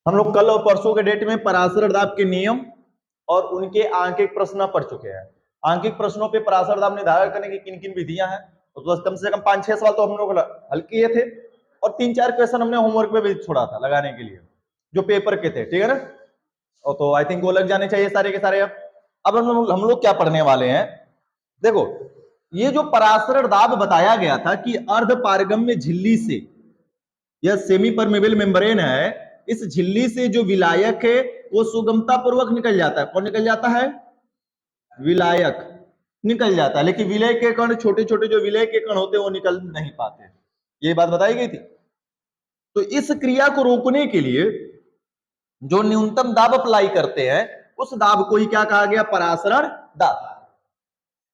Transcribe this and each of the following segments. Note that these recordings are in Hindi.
हम लोग कल और परसों के डेट में पराशर दाब के नियम और उनके आंकिक प्रश्न पढ़ चुके हैं। आंकिक प्रश्नों पे पराशर दाब निर्धारण करने की किन किन विधियां हैं, तो कम से कम 5-6 सवाल तो हम लोग हल किए थे और 3-4 क्वेश्चन हमने होमवर्क में भी छोड़ा था लगाने के लिए, जो पेपर के थे, ठीक है ना। और तो आई थिंक वो लग जाने चाहिए सारे के सारे। अब हम लोग क्या पढ़ने वाले हैं, देखो ये जो पराशर दाब बताया गया था कि अर्ध पारगम्य झिल्ली से, यह सेमी परमेबल मेम्ब्रेन है, इस झिल्ली से जो विलायक है वो सुगमता पूर्वक निकल जाता है। कौन निकल जाता है? विलायक निकल जाता है, लेकिन विलय के कण, छोटे छोटे जो विलय के कण होते हैं वो निकल नहीं पाते। ये बात बताई गई थी। तो इस क्रिया को रोकने के लिए जो न्यूनतम दाब अप्लाई करते हैं उस दाब को ही क्या कहा गया? परासरण दाब।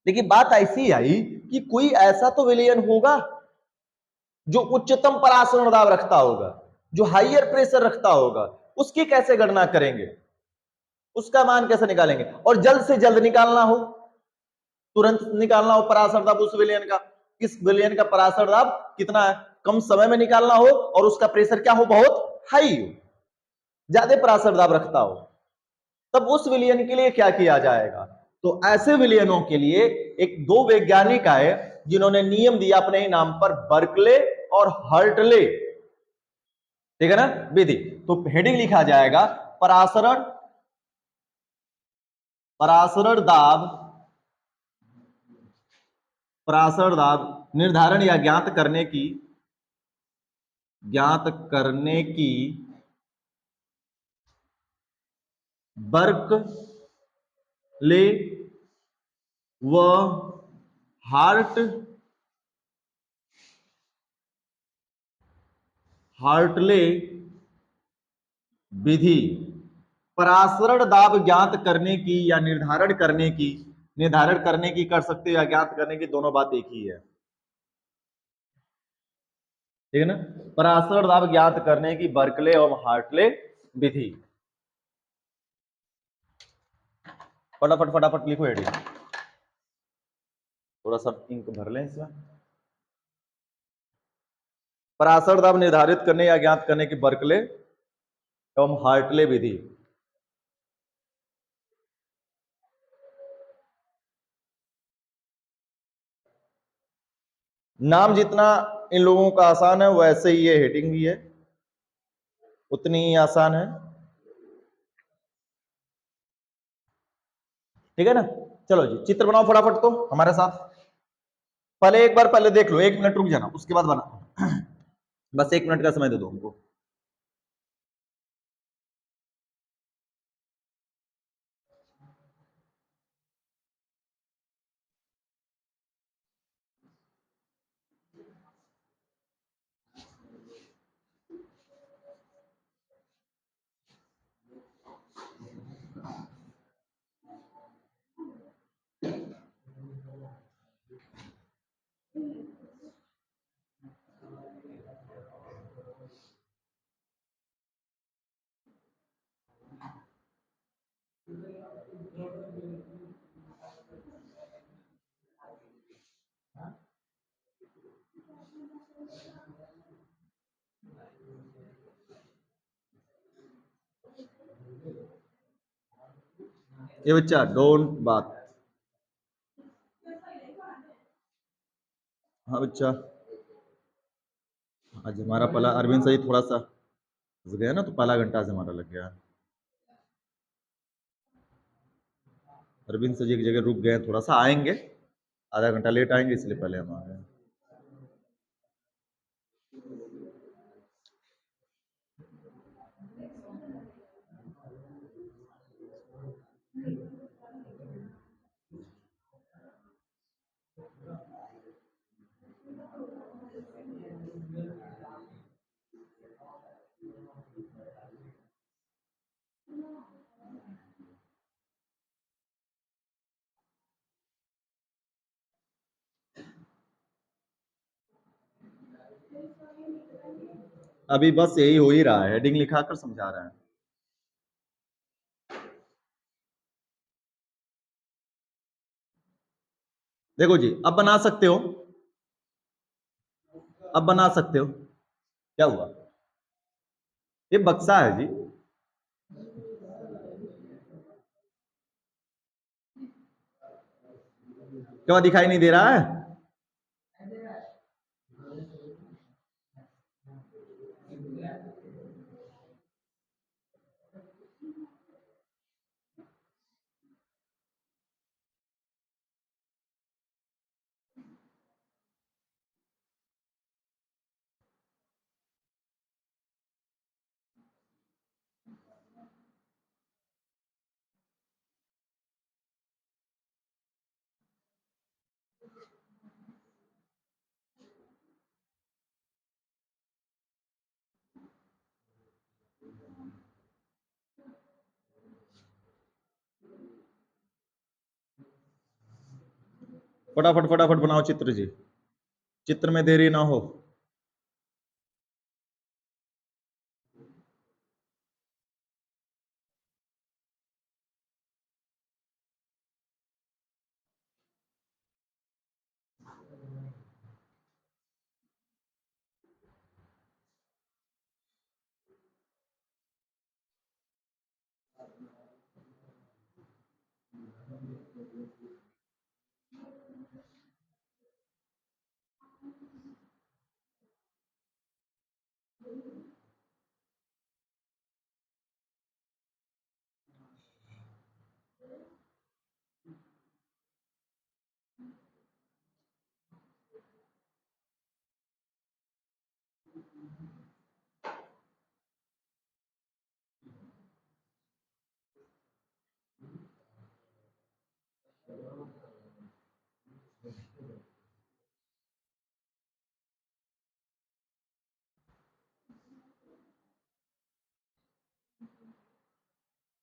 लेकिन बात ऐसी आई कि कोई ऐसा तो विलयन होगा जो उच्चतम परासरण दाब रखता होगा, जो हाइयर प्रेशर रखता होगा, उसकी कैसे गणना करेंगे, उसका मान कैसे निकालेंगे? और जल्द से जल्द निकालना हो, तुरंत निकालना हो परासर दाब उस विलयन का, इस विलयन का परासर दाब कितना है, कम समय में निकालना हो और उसका प्रेशर क्या हो? बहुत हाई हो, ज्यादा परासर दाब रखता हो, तब उस विलयन के लिए क्या किया जाएगा? तो ऐसे विलयनों के लिए एक दो वैज्ञानिक आए जिन्होंने नियम दिया अपने ही नाम पर, बर्कले और हर्टले, ठीक है ना विधि। तो हेडिंग लिखा जाएगा परासरण दाब, परासरण दाब निर्धारण या ज्ञात करने की बर्कले व हार्टले विधि। परासरण दाब ज्ञात करने की या निर्धारण करने की कर सकते हो या ज्ञात करने की, दोनों बात एक ही है, ठीक है ना। परासरण दाब ज्ञात करने की बर्कले और हार्टले विधि। फटाफट फटाफट लिखो हेडिंग, थोड़ा सा इंक भर लें इसमें। परासरण दाब निर्धारित करने या ज्ञात करने की बर्कले एवं हार्टले विधि। नाम जितना इन लोगों का आसान है वैसे ही ये हेडिंग भी है, उतनी ही आसान है, ठीक है ना। चलो जी, चित्र बनाओ फटाफट तो हमारे साथ। पहले एक बार पहले देख लो, 1 मिनट रुक जाना, उसके बाद बना बस 1 मिनट का समय दे दो हमको। ये बच्चा डोंट बात। हाँ बच्चा, आज हमारा पहला अरविंद सही थोड़ा सा फंस गया ना, तो पहला घंटा आज हमारा लग गया। अरविंद सर जी एक जगह रुक गए, थोड़ा सा आएंगे, आधा घंटा लेट आएंगे, इसलिए पहले हम आ गए। अभी बस यही हो ही रहा है, हेडिंग लिखाकर समझा रहे हैं। देखो जी, अब बना सकते हो, अब बना सकते हो। क्या हुआ? ये बक्सा है जी, क्या दिखाई नहीं दे रहा है? फटाफट फटाफट बनाओ चित्र जी, चित्र में देरी ना हो।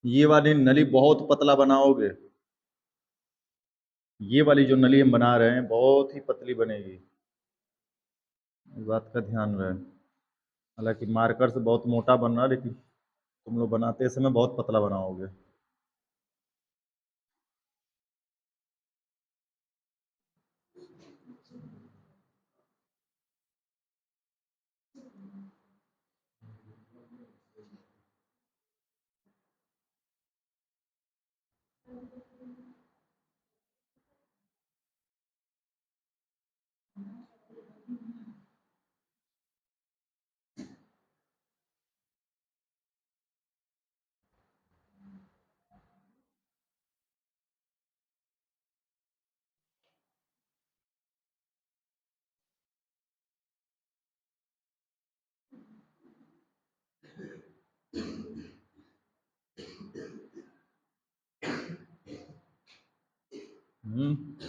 ये वाली नली बहुत पतला बनाओगे, ये वाली जो नली हम बना रहे हैं बहुत ही पतली बनेगी, इस बात का ध्यान रहे। हालांकि मार्कर से बहुत मोटा बन रहा है, लेकिन तुम लोग बनाते समय बहुत पतला बनाओगे।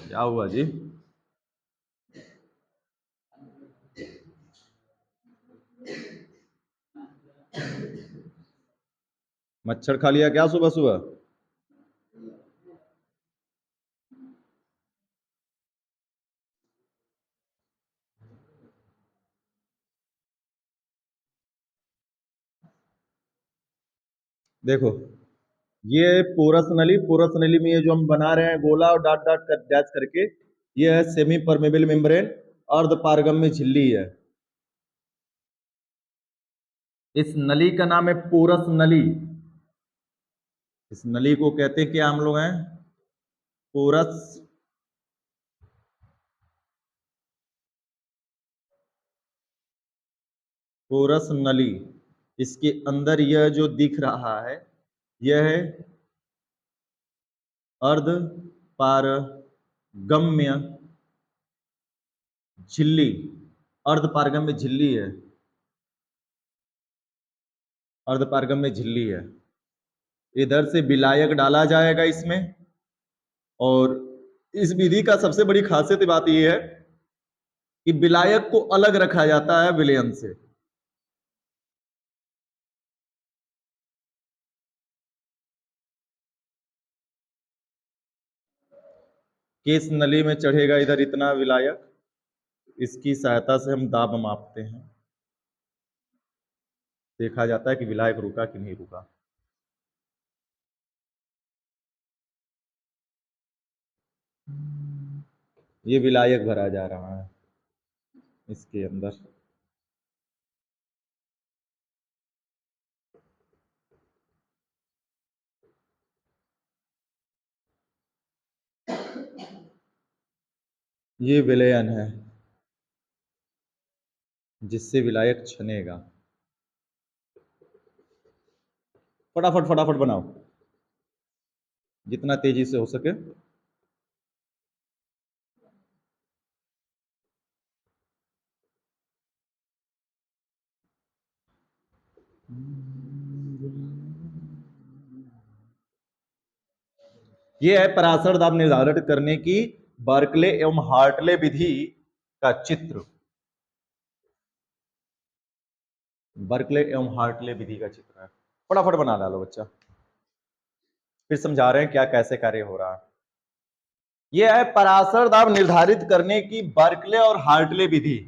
क्या हुआ जी? मच्छर खा लिया क्या सुबह सुबह? देखो, ये पोरस नली में ये जो हम बना रहे हैं गोला और डॉट डॉट कर डैश करके, ये है सेमी परमेबल मेम्ब्रेन, अर्ध पारगम्य झिल्ली है। इस नली का नाम है पोरस नली। इस नली को कहते हैं क्या हम लोग हैं? पोरस पोरस नली। इसके अंदर यह जो दिख रहा है, यह है अर्ध पारगम्य झिल्ली, अर्ध पारगम्य झिल्ली है, अर्ध पारगम्य झिल्ली है। इधर से विलायक डाला जाएगा इसमें, और इस विधि का सबसे बड़ी खासियत बात यह है कि विलायक को अलग रखा जाता है विलयन से। किस नली में चढ़ेगा इधर इतना विलायक, इसकी सहायता से हम दाब मापते हैं, देखा जाता है कि विलायक रुका कि नहीं रुका। ये विलायक भरा जा रहा है इसके अंदर। ये विलयन है जिससे विलायक छनेगा। फटाफट फटाफट बनाओ जितना तेजी से हो सके। यह है पराशर दाब निर्धारित करने की बर्कले एवं हार्टले विधि का चित्र। बर्कले एवं हार्टले विधि का चित्र है। फटाफट बना डालो बच्चा, फिर समझा रहे हैं क्या कैसे कार्य हो रहा है। यह है पराशर दाब निर्धारित करने की बर्कले और हार्टले विधि।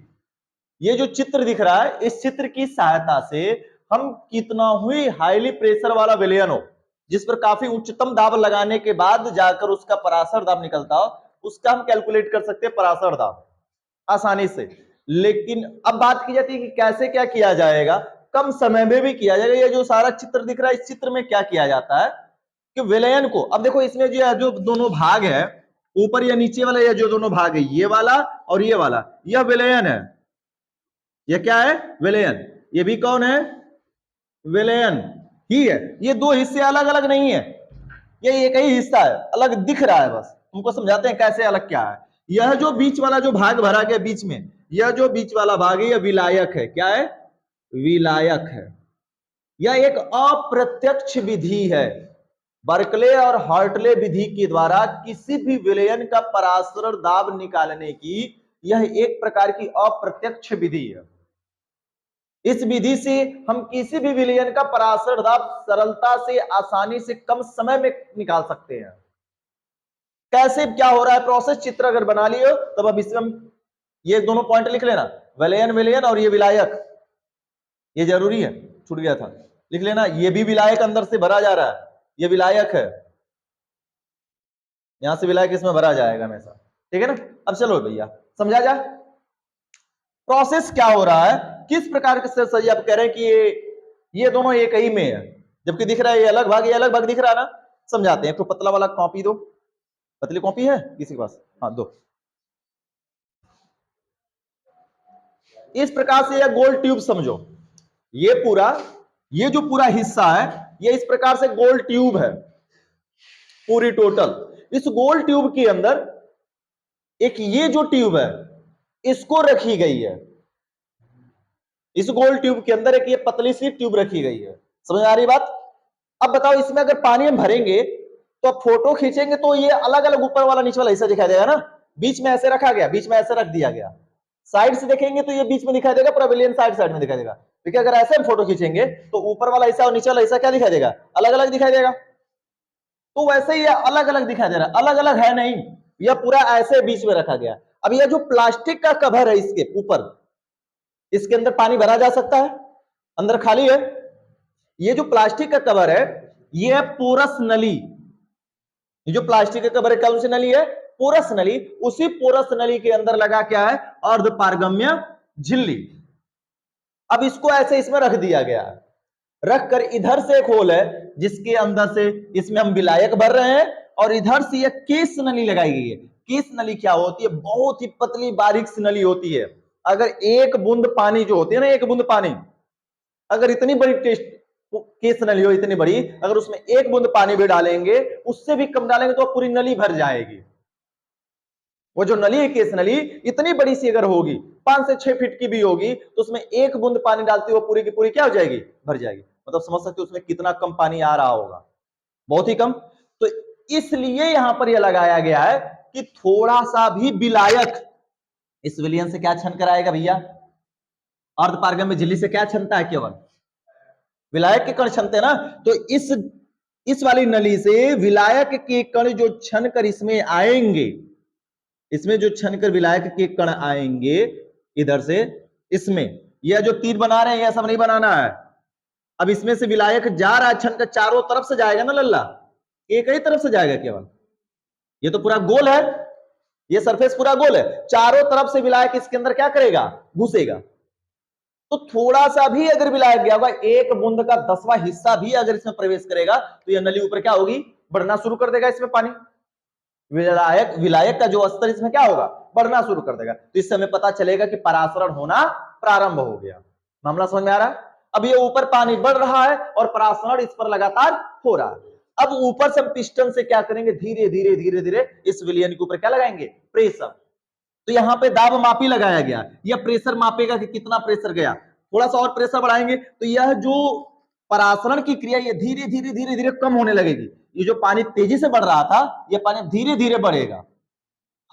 ये जो चित्र दिख रहा है, इस चित्र की सहायता से हम कितना हुई हाईली प्रेशर वाला विलयन हो, जिस पर काफी उच्चतम दाब लगाने के बाद जाकर उसका पराशर दाब निकलता हो, उसका हम कैलकुलेट कर सकते हैं पराशर दाब आसानी से। लेकिन अब बात की जाती है कि कैसे क्या किया जाएगा, कम समय में भी किया जाएगा। ये जो सारा चित्र दिख रहा है, इस चित्र में क्या किया जाता है कि विलयन को, अब देखो इसमें जो दोनों भाग है, ऊपर या नीचे वाला, ये जो दोनों भाग है, ये वाला और ये वाला, यह विलयन है। ये क्या है? विलयन। ये भी कौन है? विलयन ही है। ये दो हिस्से अलग अलग नहीं है, ये एक ही हिस्सा है, अलग दिख रहा है। बस तुमको समझाते हैं कैसे अलग क्या है। यह जो बीच वाला जो भाग भरा गया बीच में, यह जो बीच वाला भाग है, यह विलायक है। क्या है? विलायक है। यह एक अप्रत्यक्ष विधि है। बर्कले और हार्टले विधि के द्वारा किसी भी विलयन का पराशर दाब निकालने की यह एक प्रकार की अप्रत्यक्ष विधि है। इस विधि से हम किसी भी विलयन का पराशर दाब सरलता से, आसानी से, कम समय में निकाल सकते हैं। कैसे क्या हो रहा है प्रोसेस, चित्र अगर बना लियो तब अब इसमें हम ये दोनों पॉइंट लिख लेना, विलयन विलयन और ये विलायक, ये जरूरी है, छूट गया था, लिख लेना। ये भी विलायक अंदर से भरा जा रहा है, ये विलायक है, यहां से विलायक इसमें भरा जाएगा हमेशा। ठीक है ना? अब चलो भैया समझा जा प्रोसेस क्या हो रहा है, किस प्रकार के सर आप कह रहे हैं कि ये दोनों एक ही में है, जबकि दिख रहा है ये अलग भाग, ये अलग भाग दिख रहा है ना। समझाते हैं। तो पतला वाला कॉपी दो, पतली कॉपी है किसी के पास? हाँ दो। इस प्रकार से यह गोल ट्यूब समझो, ये जो पूरा हिस्सा है, ये इस प्रकार से गोल ट्यूब है पूरी टोटल। इस गोल ट्यूब के अंदर एक ये जो ट्यूब है इसको रखी गई है। इस गोल ट्यूब के अंदर एक ये पतली सी ट्यूब रखी गई है। समझ आ रही बात? अब बताओ, इसमें अगर पानी हम भरेंगे तो फोटो खींचेंगे तो ये अलग अलग ऊपर वाला नीचे वाला हिस्सा दिखाई देगा ना। बीच में ऐसे रखा गया, बीच में ऐसे रख दिया गया। साइड से देखेंगे तो ये बीच में दिखाई देगा, प्रेविलियन साइड साइड में दिखाई देगा। देखिए अगर ऐसे हम फोटो खींचेंगे तो ऊपर वाला हिस्सा और नीचे वाला हिस्सा क्या दिखाई देगा? अलग अलग दिखाई देगा। तो वैसे ही अलग अलग दिखाई दे रहा है, अलग अलग है नहीं, यह पूरा ऐसे बीच में रखा गया। अब यह जो प्लास्टिक का कवर है इसके ऊपर, इसके अंदर पानी भरा जा सकता है, अंदर खाली है। ये जो प्लास्टिक का कवर है ये है पोरस नली। ये जो प्लास्टिक का कवर है कौन सी नली है? पोरस नली। उसी पोरस नली के अंदर लगा क्या है? अर्धपारगम्य झिल्ली। अब इसको ऐसे इसमें रख दिया गया है। रख कर इधर से एक होल है जिसके अंदर से इसमें हम विलायक भर रहे हैं, और इधर से यह केस नली लगाई गई है। केस नली क्या होती है? बहुत ही पतली बारीक सी नली होती है। अगर एक बूंद पानी जो होती है ना, एक बूंद पानी, अगर इतनी बड़ी टेस्ट केस नली हो, इतनी बड़ी, अगर उसमें एक बूंद पानी भी डालेंगे, उससे भी कम डालेंगे तो पूरी नली भर जाएगी। वो जो नली है केस नली, इतनी बड़ी सी अगर होगी, 5 से 6 फीट की भी होगी, तो उसमें एक बूंद पानी डालती हुई पूरी की पूरी क्या हो जाएगी? भर जाएगी। मतलब समझ सकते हो उसमें कितना कम पानी आ रहा होगा, बहुत ही कम। तो इसलिए यहां पर यह लगाया गया है कि थोड़ा सा भी विलायक इस विलयन से क्या छन कर आएगा भैया? अर्धपारगम्य झिल्ली से क्या छनता है? केवल विलायक के कण छनते ना। तो इस वाली नली से विलायक के कण जो छन कर इसमें आएंगे, इसमें जो छनकर विलायक के कण आएंगे इधर से, इसमें यह जो तीर बना रहे हैं यह सब नहीं बनाना है। अब इसमें से विलायक जा रहा है, छनकर चारों तरफ से जाएगा ना लल्ला, एक ही तरफ से जाएगा केवल। ये तो पूरा गोल है, ये सरफेस पूरा गोल है, चारों तरफ से विलायक इसके अंदर क्या करेगा? घुसेगा। तो थोड़ा सा भी अगर विलायक गया होगा, एक बूंद का 10वां हिस्सा भी अगर इसमें प्रवेश करेगा, तो यह नली ऊपर क्या होगी? बढ़ना शुरू कर देगा, इसमें पानी विलायक का जो स्तर इसमें क्या होगा? बढ़ना शुरू कर देगा। तो इससे हमें पता चलेगा कि परासरण होना प्रारंभ हो गया। मामला समझ में आ रहा है? अब ये ऊपर पानी बढ़ रहा है और परासरण इस पर लगातार हो रहा है। अब ऊपर से हम पिस्टन से क्या करेंगे, धीरे धीरे धीरे धीरे इस विलयन के ऊपर क्या लगाएंगे, प्रेशर। तो यहां पे दाब मापी लगाया गया, यह प्रेशर मापेगा कि कितना प्रेशर गया। थोड़ा सा और प्रेशर बढ़ाएंगे तो यह जो परासरण की क्रिया ये धीरे धीरे धीरे धीरे कम होने लगेगी। ये जो पानी तेजी से बढ़ रहा था यह पानी धीरे धीरे बढ़ेगा,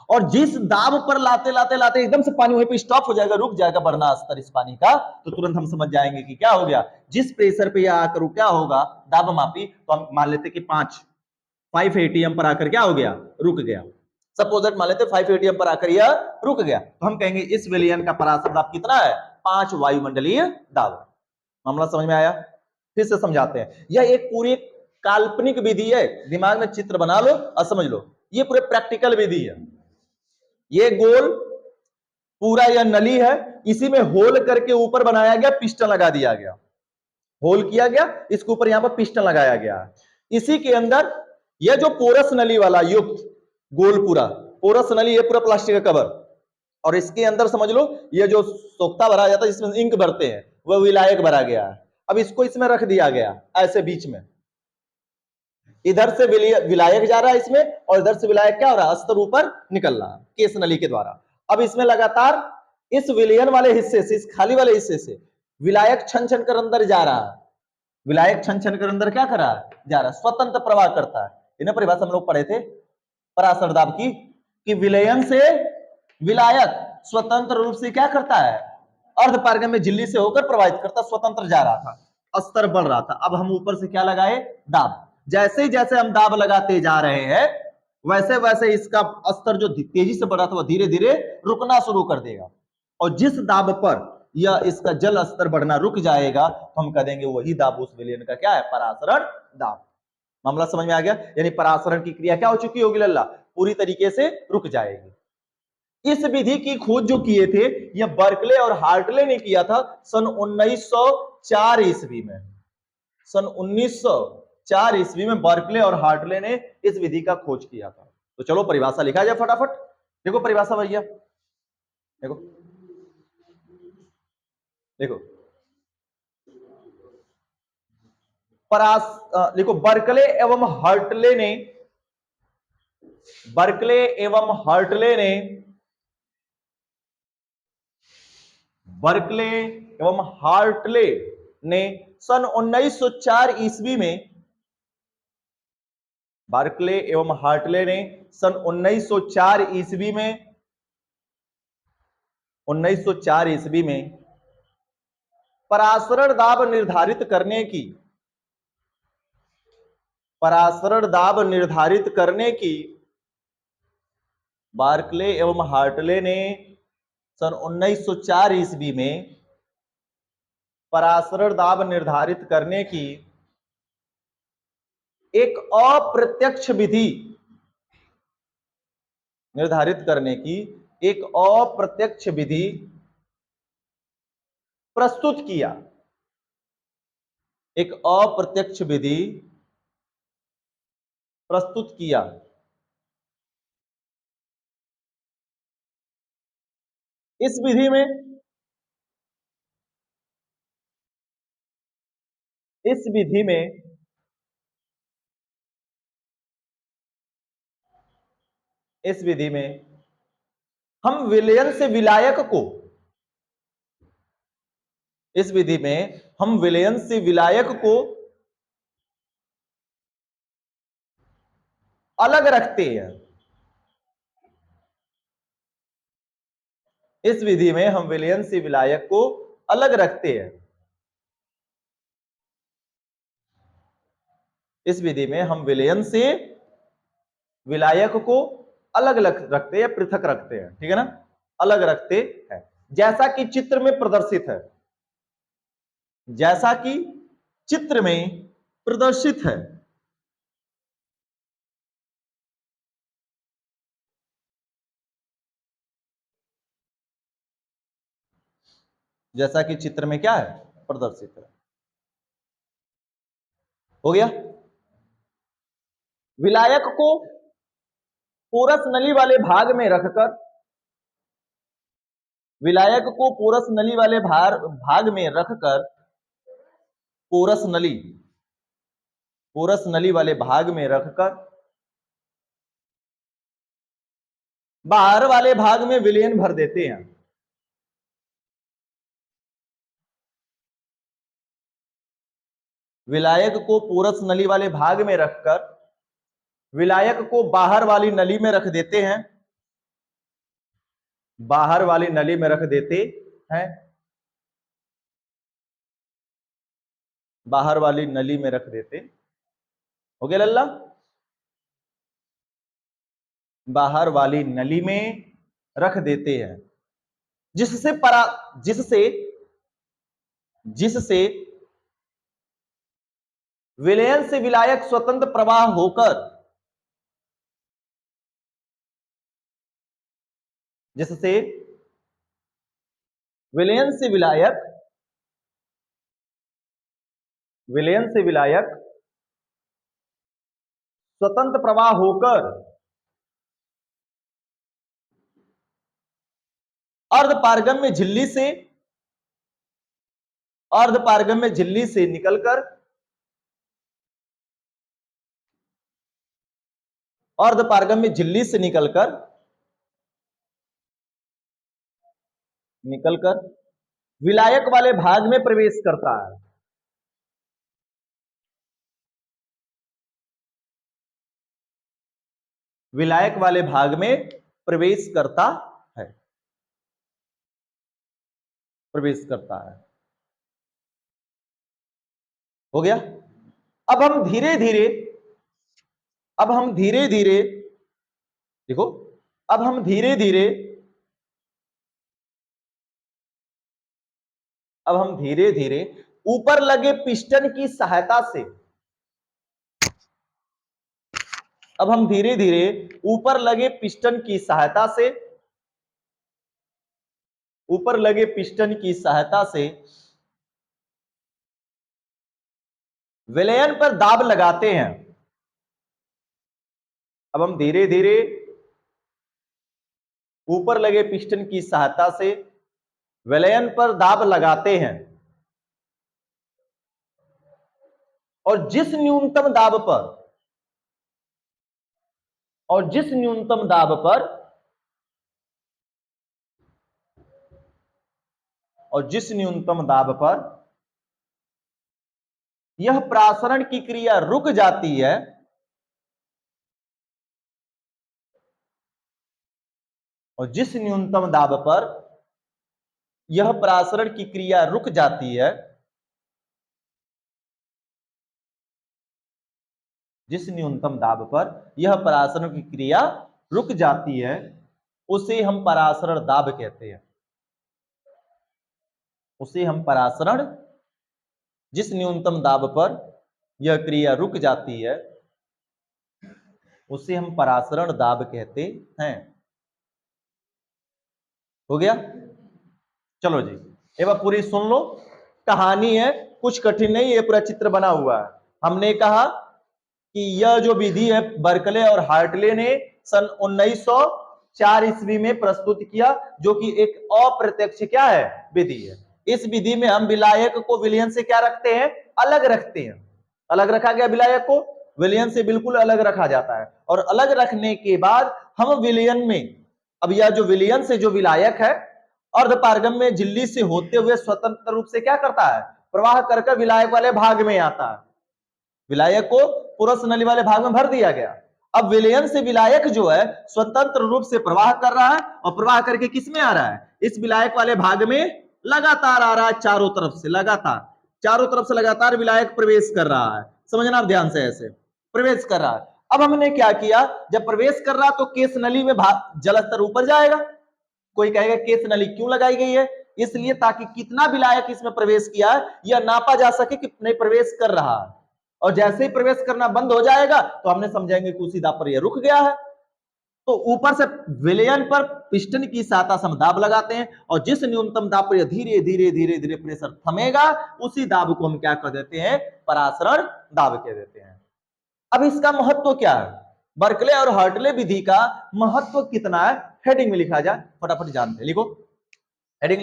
और जिस दाब पर लाते लाते लाते एकदम से पानी वहीं पे स्टॉप हो जाएगा, रुक जाएगा बढ़ना स्तर इस पानी का, तो तुरंत हम समझ जाएंगे कि क्या हो गया। जिस प्रेशर पे यह आकर क्या होगा, दाब मापी, तो हम मान लेते कि 5 एटीएम पर आकर क्या हो गया, रुक गया। सपोज दैट मान लेते 5 एटीएम पर आकर यह रुक गया, तो हम कहेंगे इस विलयन का परासर दाब कितना है, 5 वायुमंडलीय दाब। मामला समझ में आया? फिर से समझाते हैं। यह एक पूरी काल्पनिक विधि है, दिमाग में चित्र बना लो और समझ लो। ये पूरे प्रैक्टिकल विधि है। ये गोल पूरा यह नली है, इसी में होल करके ऊपर बनाया गया, पिस्टन लगा दिया गया, होल किया गया, इसके ऊपर यहां पर पिस्टन लगाया गया। इसी के अंदर यह जो पोरस नली वाला युक्त गोल पूरा पोरस नली, ये पूरा प्लास्टिक का कवर, और इसके अंदर समझ लो ये जो सोख्ता भरा जाता है जिसमें इंक भरते हैं, वह विलायक भरा गया है। अब इसको इसमें रख दिया गया ऐसे बीच में, इधर से विलायक जा रहा है इसमें, और इधर से विलायक क्या हो रहा है, अस्तर ऊपर निकल रहा है केस नली के द्वारा। अब इसमें लगातार इस विलयन वाले हिस्से से, इस खाली वाले हिस्से से विलायक छन छन कर अंदर जा रहा है। विलायक छन छन कर अंदर क्या कर रहा है, जा रहा है, स्वतंत्र प्रवाह करता है। इन्हें परिभाषा हम लोग पढ़े थे परासर दाब की, कि विलयन से विलायक स्वतंत्र रूप से क्या करता है, अर्धपारगम्य में झिल्ली से होकर प्रवाहित करता, स्वतंत्र जा रहा था, अस्तर बढ़ रहा था। अब हम ऊपर से क्या लगाए, दाब। जैसे जैसे हम दाब लगाते जा रहे हैं वैसे वैसे इसका अस्तर जो तेजी से बढ़ रहा था वह धीरे धीरे रुकना शुरू कर देगा, और जिस दाब पर यह इसका जल स्तर बढ़ना रुक जाएगा तो हम कह देंगे वही दाब उस विलयन का क्या है, परासरण दाब। मामला समझ में आ गया? यानी परासरण की क्रिया क्या हो चुकी होगी लल्ला, पूरी तरीके से रुक जाएगी। इस विधि की खोज जो किए थे यह बर्कले और हार्टले ने किया था सन 1904 ईस्वी में। सन 1904 ईस्वी में बर्कले और हार्टले ने इस विधि का खोज किया था। तो चलो परिभाषा लिखा जाए फटाफट। देखो परिभाषा भैया, देखो देखो देखो बर्कले एवं हार्टले ने, बर्कले एवं हार्टले ने, बर्कले एवं हार्टले ने सन 1904 ईस्वी में, बर्कले एवं हार्टले ने सन 1904 ईस्वी में, 1904 ईस्वी में परासरण दाब निर्धारित करने की, परासरण दाब निर्धारित करने की, बार्कले एवं हार्टले ने सन 1904 ईस्वी में परासरण दाब निर्धारित करने की एक अप्रत्यक्ष विधि, निर्धारित करने की एक अप्रत्यक्ष विधि प्रस्तुत किया, एक अप्रत्यक्ष विधि प्रस्तुत किया। इस विधि में, इस विधि में इस विधि में हम विलयन से विलायक को, इस विधि में हम विलयन से विलायक को अलग रखते हैं। इस विधि में हम विलयन से विलायक को अलग रखते हैं। इस विधि में हम विलयन से विलायक को अलग रखते हैं, पृथक रखते हैं, ठीक है ना, अलग रखते हैं, जैसा कि चित्र में प्रदर्शित है, जैसा कि चित्र में प्रदर्शित है। जैसा कि चित्र में क्या है, प्रदर्शित है। हो गया। विलायक को पोरस नली वाले भाग में रखकर विलायक को पोरस नली वाले भाग में रखकर पोरस नली वाले भाग में रखकर बाहर वाले भाग में विलयन भर देते हैं। विलायक को पोरस नली वाले भाग में रखकर विलायक को बाहर वाली नली में रख देते हैं, बाहर वाली नली में रख देते हैं, बाहर वाली नली में रख देते। हो गया लल्ला? बाहर वाली नली में रख देते हैं, जिससे विलयन से विलायक स्वतंत्र प्रवाह होकर जिससे विलयन से विलायक स्वतंत्र प्रवाह होकर अर्धपारगम्य झिल्ली से निकलकर अर्धपारगम्य झिल्ली से निकलकर विलायक वाले भाग में प्रवेश करता है। विलायक वाले भाग में प्रवेश करता है। हो गया? अब हम धीरे धीरे देखो, अब हम धीरे धीरे ऊपर लगे पिस्टन की सहायता से ऊपर लगे पिस्टन की सहायता से विलयन पर दाब लगाते हैं। अब हम धीरे धीरे ऊपर लगे पिस्टन की सहायता से विलयन पर दाब लगाते हैं और जिस न्यूनतम दाब पर यह प्रासरण की क्रिया रुक जाती है, और जिस न्यूनतम दाब पर यह प्रासरण की क्रिया रुक जाती है, जिस न्यूनतम दाब पर यह परासरण की क्रिया रुक जाती है, उसे हम परासरण दाब कहते हैं। जिस न्यूनतम दाब पर यह क्रिया रुक जाती है, उसे हम परासरण दाब कहते हैं। हो गया? चलो जी, एक बार पूरी सुन लो। कहानी है, कुछ कठिन नहीं, ये पूरा चित्र बना हुआ है। हमने कहा कि यह जो विधि है बर्कले और हार्टले ने सन 1904 ईस्वी में प्रस्तुत किया, जो कि एक अप्रत्यक्ष क्या है, विधि है। इस विधि में हम विलायक को विलयन से क्या रखते हैं, अलग रखते हैं। अलग रखा गया, विलायक को विलयन से बिल्कुल अलग रखा जाता है, और अलग रखने के बाद हम विलयन में, अब यह जो विलयन से जो विलायक है अर्धपारगम्य झिल्ली से होते हुए स्वतंत्र रूप से क्या करता है, प्रवाह करके विलायक वाले भाग में आता है। विलायक को पोरस नली वाले भाग में भर दिया गया। अब विलयन से विलायक जो है स्वतंत्र रूप से प्रवाह कर रहा है, और प्रवाह करके किस में आ रहा है, इस विलायक वाले भाग में लगातार आ रहा है, चारों तरफ से लगातार विलायक प्रवेश कर रहा है। समझना आप ध्यान से, ऐसे प्रवेश कर रहा है। अब हमने क्या किया, जब प्रवेश कर रहा तो केस नली में जलस्तर ऊपर जाएगा। कोई कहेगा केस नली क्यों लगाई गई है, इसलिए ताकि कितना विलायक इसमें प्रवेश किया है यह नापा जा सके कि नहीं प्रवेश कर रहा है, और जैसे ही प्रवेश करना बंद हो जाएगा तो हमने समझेंगे कि उसी दाब पर यह रुक गया है। तो ऊपर से विलयन पर पिस्टन की सहायता से हम दाब लगाते हैं, और जिस न्यूनतम दाब पर धीरे धीरे प्रेशर थमेगा, उसी दाब को हम क्या कह देते हैं, परासरण दाब कह देते हैं। अब इसका महत्व क्या है, बर्कले और हार्टले विधि का महत्व कितना है, हेडिंग में लिखा जाए, फटाफट जानते हैं, लिखो हेडिंग,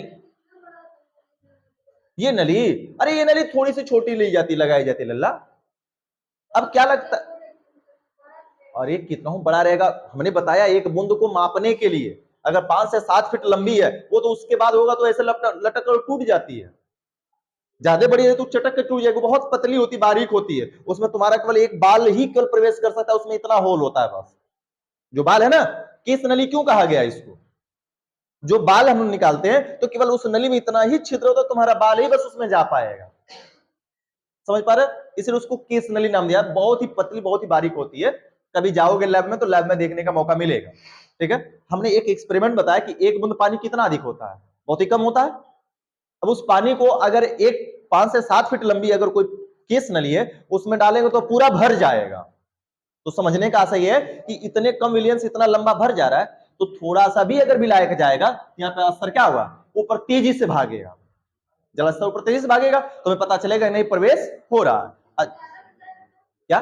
ये नली, अरे ये नली थोड़ी सी छोटी ली जाती, लगाई जाती लल्ला। अब क्या लगता, और ये कितना बड़ा रहेगा, हमने बताया एक बूंद को मापने के लिए अगर 5 से 7 फीट लंबी है वो तो उसके बाद होगा तो ऐसे लटक कर टूट जाती है, ज्यादा बड़ी है तो चटक के टूट जाएगी, बहुत पतली होती, बारीक होती है, उसमें तुम्हारा केवल एक बाल ही केवल प्रवेश कर सकता है, उसमें इतना होल होता है बस, जो बाल है ना, केस नली क्यों कहा गया इसको, जो बाल हम निकालते हैं तो केवल उस नली में इतना ही छिद्र होता है, तुम्हारा बाल ही बस उसमें जा पाएगा, समझ पा रहे, इसलिए उसको केस नली नाम दिया, बहुत ही पतली बहुत ही बारीक होती है, कभी जाओगे लैब में तो लैब में देखने का मौका मिलेगा, ठीक है। हमने एक एक्सपेरिमेंट बताया कि एक बूंद पानी कितना अधिक होता है, बहुत ही कम होता है। अब उस पानी को अगर एक 5 से 7 फीट लंबी अगर कोई केस नली है उसमें डालेंगे तो पूरा भर जाएगा, तो समझने का आशय है कि इतने कम विलियंस इतना लंबा भर जा रहा है तो थोड़ा सा भी अगर विलायक जाएगा यहाँ पे असर क्या हुआ, ऊपर तेजी से भागेगा, जलस्तर ऊपर तेजी से भागेगा तो हमें पता चलेगा नहीं प्रवेश हो रहा है। क्या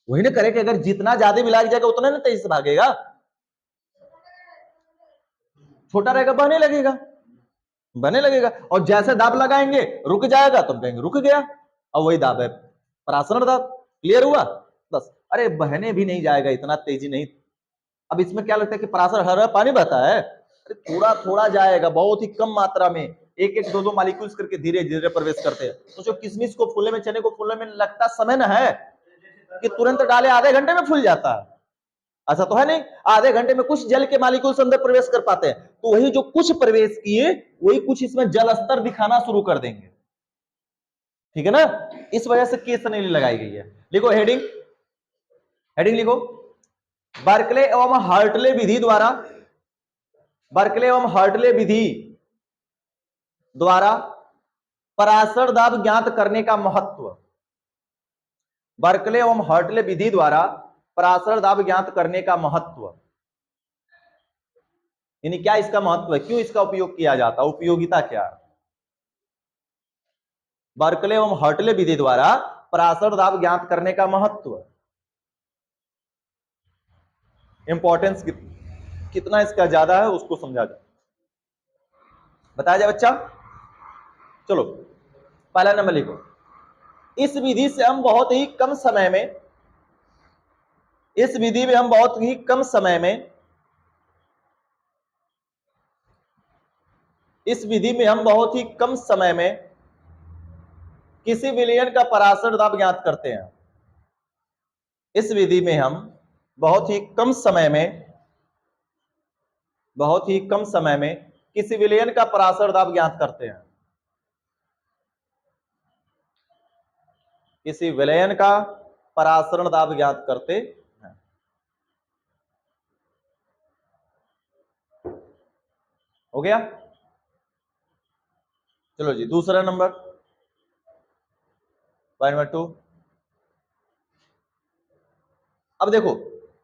वही ना करे कि अगर जितना ज्यादा विलायक जाएगा उतना ना तेजी से भागेगा, छोटा रहेगा बहने लगेगा और जैसे दाब लगाएंगे रुक जाएगा तो कहेंगे रुक गया, और वही दाब है परासरण दाब, क्लियर हुआ बस। अरे बहने भी नहीं जाएगा, इतना तेजी नहीं। अब इसमें क्या लगता है कि परासरण हर पानी बहता है, अरे थोड़ा थोड़ा जाएगा, बहुत ही कम मात्रा में, एक एक दो दो मालिक्यूल्स करके धीरे धीरे प्रवेश करते हैं। तो जो किशमिश को फूलने में, चने को फूलने में लगता समय ना है कि तुरंत डाले आधे घंटे में फूल जाता है, ऐसा तो है नहीं, आधे घंटे में कुछ जल के मालिक्यूल्स अंदर प्रवेश कर पाते हैं, तो वही जो कुछ प्रवेश किए वही कुछ इसमें जल स्तर दिखाना शुरू कर देंगे, ठीक है ना, इस वजह से केस नली लगाई गई है। लिखो हेडिंग, हेडिंग लिखो, बर्कले एवं हार्टले विधि द्वारा, बर्कले एवं हार्टले विधि द्वारा परासर दाब ज्ञात करने का महत्व, बर्कले एवं हार्टले विधि द्वारा परासर दाब ज्ञात करने का महत्व, यानी क्या इसका महत्व है, क्यों इसका उपयोग किया जाता है, उपयोगिता क्या है। बर्कले एवं हार्टले विधि द्वारा परासर दाब ज्ञात करने का महत्व, इंपॉर्टेंस कितना इसका ज्यादा है उसको समझा जाए, बताया जाए बच्चा। चलो पहला नंबर लिखो, इस विधि से हम बहुत ही कम समय में, इस विधि में हम बहुत ही कम समय में, इस विधि में हम बहुत ही कम समय में किसी विलयन का परासर दाब ज्ञात करते हैं। इस विधि में हम बहुत ही कम समय में, बहुत ही कम समय में किसी विलयन का परासर दाब ज्ञात करते हैं, किसी विलयन का परासरण दाब ज्ञात करते हैं। हो गया, चलो जी दूसरा नंबर, पॉइंट नंबर 2। अब देखो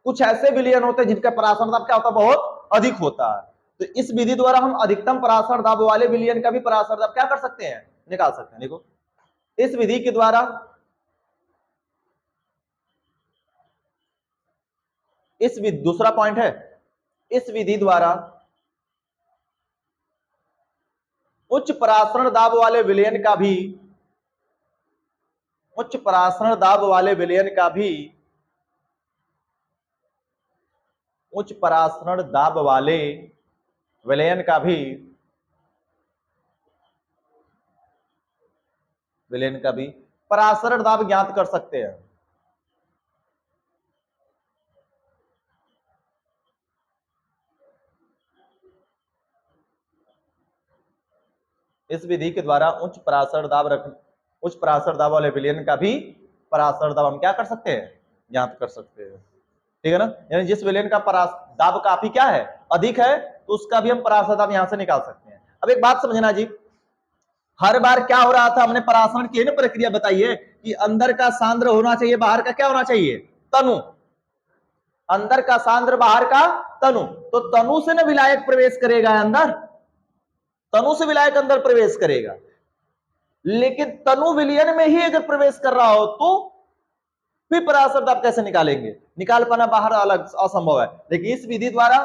कुछ ऐसे विलयन होते हैं जिनका परासरण दाब क्या होता है, बहुत अधिक होता है, तो इस विधि द्वारा हम अधिकतम परासरण दाब वाले विलयन का भी परासरण दाब क्या कर सकते हैं, निकाल सकते हैं। देखो इस विधि के द्वारा, इस विधि, दूसरा पॉइंट है, इस विधि द्वारा उच्च परासरण दाब वाले विलयन का भी, उच्च परासरण दाब वाले विलयन का भी, उच्च परासरण दाब वाले विलयन का भी, विलयन का भी परासरण दाब ज्ञात कर सकते हैं। इस विधि के द्वारा उच्च परासरण दाब उच्च परासरण दाब वाले विलयन का भी परासरण दाब हम क्या कर सकते हैं, ज्ञात कर सकते हैं, ठीक है ना, यानी जिस विलयन का दाब काफी क्या है, अधिक है, तो उसका भी हम परासरण दाब यहां से निकाल सकते हैं। अब एक बात समझना जी, हर बार क्या हो रहा था, हमने परासरण की ना प्रक्रिया बताई है कि अंदर का सांद्र होना चाहिए, बाहर का क्या होना चाहिए, तनु, अंदर का सांद्र बाहर का तनु, तो तनु से ना विलायक प्रवेश करेगा अंदर, तनु से विलायक अंदर प्रवेश करेगा, लेकिन तनु विलयन में ही अगर प्रवेश कर रहा हो तो फिर पराशर दाब कैसे निकालेंगे? निकाल पाना बाहर अलग असंभव है, लेकिन इस विधि द्वारा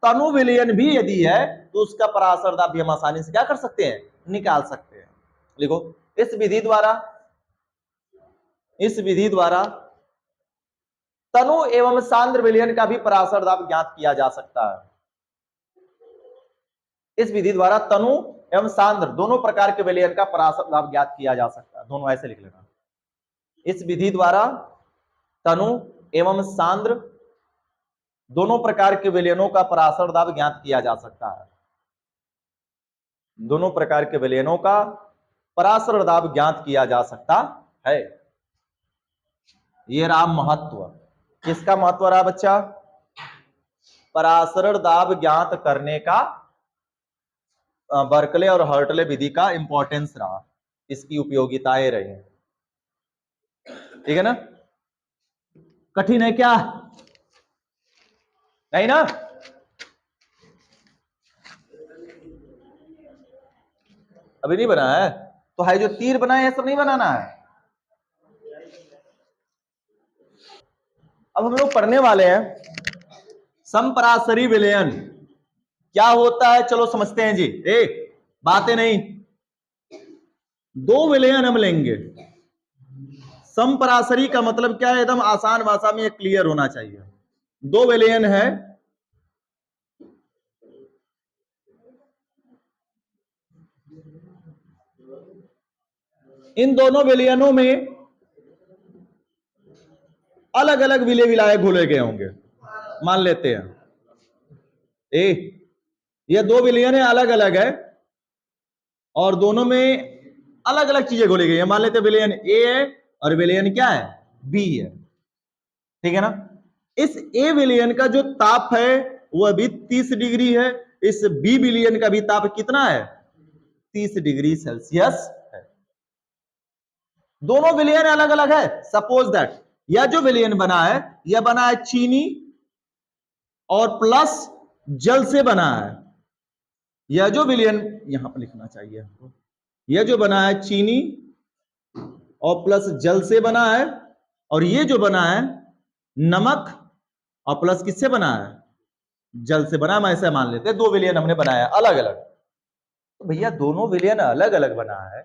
तनु विलयन भी यदि है तो उसका पराशर दाब भी हम आसानी से क्या कर सकते हैं? निकाल सकते हैं। देखो इस विधि द्वारा तनु एवं सांद्र विलयन का भी पराशर दाब ज्ञात किया जा सकता है। इस विधि द्वारा तनु एवं सांद्र दोनों प्रकार के विलयन का पराशर दाब ज्ञात किया जा सकता है। दोनों ऐसे लिख लेना। इस विधि द्वारा तनु एवं सांद्र दोनों प्रकार के विलयनों का पराशर दाब ज्ञात किया जा सकता है। दोनों प्रकार के विलयनों का पराशर दाब ज्ञात किया जा सकता है। ये रहा महत्व। किसका महत्व रहा बच्चा? पराशर दाब ज्ञात करने का बर्कले और हर्टले विधि का इंपॉर्टेंस रहा, इसकी उपयोगिताएं रही। ठीक है ना? कठिन है क्या? नहीं ना? अभी नहीं बना है तो है जो तीर बनाए हैं सब नहीं बनाना है। अब हम लोग पढ़ने वाले हैं समपराशरी विलयन क्या होता है। चलो समझते हैं जी। बातें नहीं, दो विलयन हम लेंगे। समपराशरी का मतलब क्या है? एकदम आसान भाषा में क्लियर होना चाहिए। दो विलयन है, इन दोनों विलयनों में अलग अलग विलय विलायक घोले गए होंगे। मान लेते हैं ये दो विलयन है, अलग अलग है और दोनों में अलग अलग चीजें घोली गई है। मान लेते हैं विलयन ए है और विलयन क्या है? बी है। ठीक है ना? इस ए विलयन का जो ताप है वह भी 30 डिग्री है। इस बी विलयन का भी ताप कितना है? 30 डिग्री सेल्सियस है। दोनों विलयन अलग अलग है। सपोज दैट यह जो विलयन बना है यह बना है चीनी और प्लस जल से बना है। यह जो विलयन यहां पर लिखना चाहिए हमको, यह जो बना है चीनी और प्लस जल से बना है, और ये जो बना है नमक और प्लस किससे बना है? जल से बना। हम ऐसे मान लेते हैं दो विलयन हमने बनाया अलग अलग। तो भैया दोनों विलयन अलग अलग बना है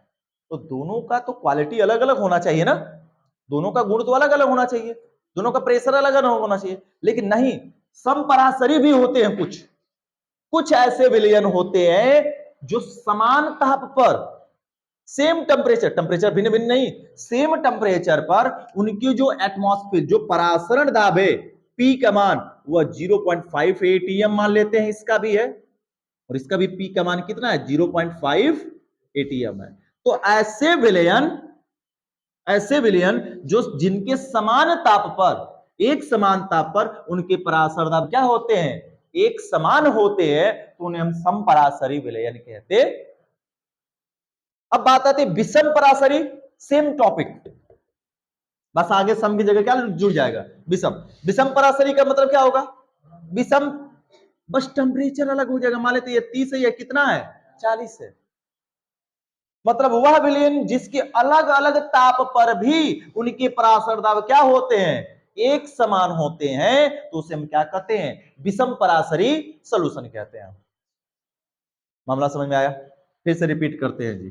तो दोनों का तो क्वालिटी अलग अलग होना चाहिए ना, दोनों का गुण तो अलग अलग होना चाहिए, दोनों का प्रेशर अलग अलग होना चाहिए। लेकिन नहीं, समपराशरी भी होते हैं। कुछ ऐसे विलयन होते हैं जो समान ताप पर, सेम टेम्परेचर भिन्न भिन्न नहीं, सेम टेम्परेचर पर उनकी जो एटमॉस्फेयर जो परासरण दाब है पी का मान वह 0.5 एटीएम मान लेते हैं। इसका भी है और इसका भी पी का मान कितना है? 0.5 एटीएम है। तो ऐसे विलयन जो जिनके समान ताप पर, एक समान ताप पर उनके पराशर दाब क्या होते हैं? एक समान होते हैं, तो उन्हें हम समपराशरी विलयन कहते। अब बात आती है विषम पराशरी। सेम टॉपिक, बस आगे सम की जगह क्या जुड़ जाएगा? विषम पराशरी का मतलब क्या होगा? विषम, बस टेम्परेचर अलग हो जाएगा। मान लेते ये 30 है, ये कितना है? 40 है। मतलब वह विलयन जिसके अलग अलग ताप पर भी उनके पराशर दाब क्या होते हैं? एक समान होते हैं, तो उसे हम क्या कहते हैं? विषम पराशरी सॉल्यूशन कहते हैं। मामला समझ में आया? फिर से रिपीट करते हैं जी,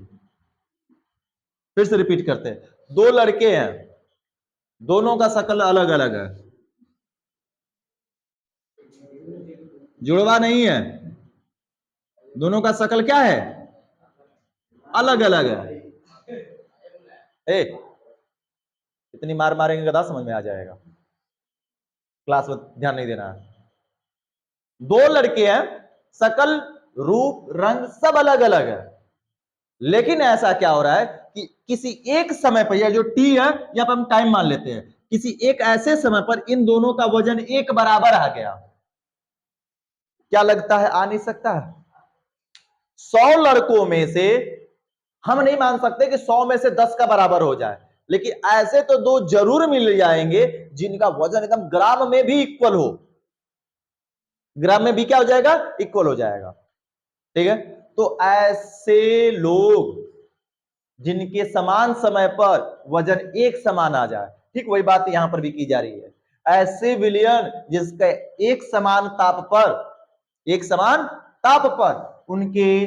फिर से रिपीट करते हैं। दो लड़के हैं, दोनों का शकल अलग अलग है, जुड़वा नहीं है, दोनों का शकल क्या है? अलग अलग है। इतनी मार मारेंगे गधा समझ में आ जाएगा, क्लास में ध्यान नहीं देना है। दो लड़के हैं, शकल रूप रंग सब अलग अलग है, लेकिन ऐसा क्या हो रहा है कि किसी एक समय पर, यह जो टी है यहां पर हम टाइम मान लेते हैं, किसी एक ऐसे समय पर इन दोनों का वजन एक बराबर आ गया। क्या लगता है? आ नहीं सकता है। 100 लड़कों में से हम नहीं मान सकते कि 100 में से 10 का बराबर हो जाए, लेकिन ऐसे तो दो जरूर मिल जाएंगे जिनका वजन एकदम ग्राम में भी इक्वल हो। ग्राम में भी क्या हो जाएगा? इक्वल हो जाएगा। ठीक है? तो ऐसे लोग जिनके समान समय पर वजन एक समान आ जाए, ठीक वही बात यहाँ पर भी की जा रही है। ऐसे विलयन जिसके एक समान ताप पर उनके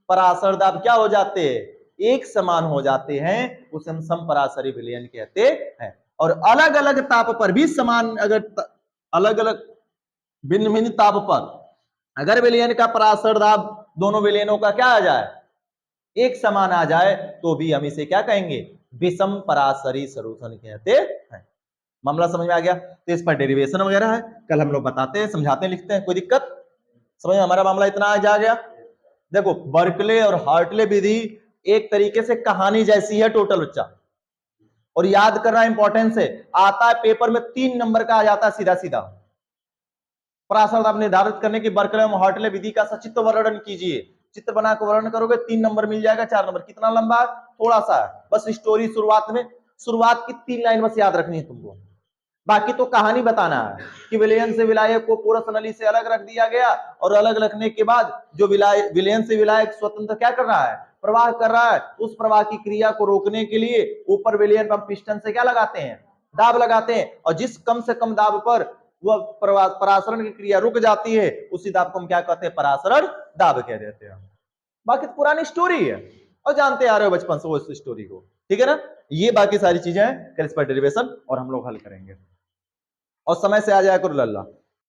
पराशर दाब क्या हो जाते हैं, एक समान हो जाते हैं, उसे हम समपराशरी विलयन कहते हैं। और अलग अलग ताप पर भी समान, अगर अलग अलग भिन्न भिन्न ताप पर अगर विलयन का पराशर दाब दोनों विलयनों का क्या आ जाए, एक समान आ जाए, तो भी हम इसे क्या कहेंगे, विषम पराशरी सरोधन कहते हैं। मामला समझ में आ गया। तो इस पर डेरिवेशन वगैरह है, कल हम लोग बताते हैं, समझाते हैं, लिखते हैं, कोई दिक्कत समझ में? हमारा मामला इतना आ गया। देखो बर्कले और हार्टले विधि एक तरीके से कहानी जैसी है टोटल बच्चा, और याद करना इंपॉर्टेंस है, आता है पेपर में 3 नंबर का आ जाता है सीधा सीधा। पराशर दाब निर्धारित करने की बर्कले और हार्टले विधि का सचित्र वर्णन कीजिए। चित्र बनाकर वर्णन करोगे 3 नंबर मिल जाएगा, 4 नंबर कितना लंबा है, थोड़ा सा है, बस स्टोरी शुरुआत की 3 लाइन बस याद रखनी है तुमको, बाकी तो कहानी बताना है कि विलयन से विलायक को पोरस नली से अलग रख दिया गया, और अलग रखने के बाद जो विलयन से विलायक स्वतंत्र क्या कर रहा है, प्रवाह कर रहा है, उस प्रवाह की क्रिया को रोकने के लिए ऊपर विलयन पंप पिस्टन से क्या लगाते हैं, दाब लगाते हैं, और जिस कम से कम दाब पर वह परासरण की क्रिया रुक जाती है, उसी दाब को हम क्या कहते हैं, परासरण दाब कह देते हैं। बाकी तो पुरानी स्टोरी है और जानते आ रहे हो बचपन से वो स्टोरी को, ठीक है ना। ये बाकी सारी चीजें हैं, कल इस पर डेरिवेशन और हम लोग हल करेंगे, और समय से आ जाया करो लल्ला।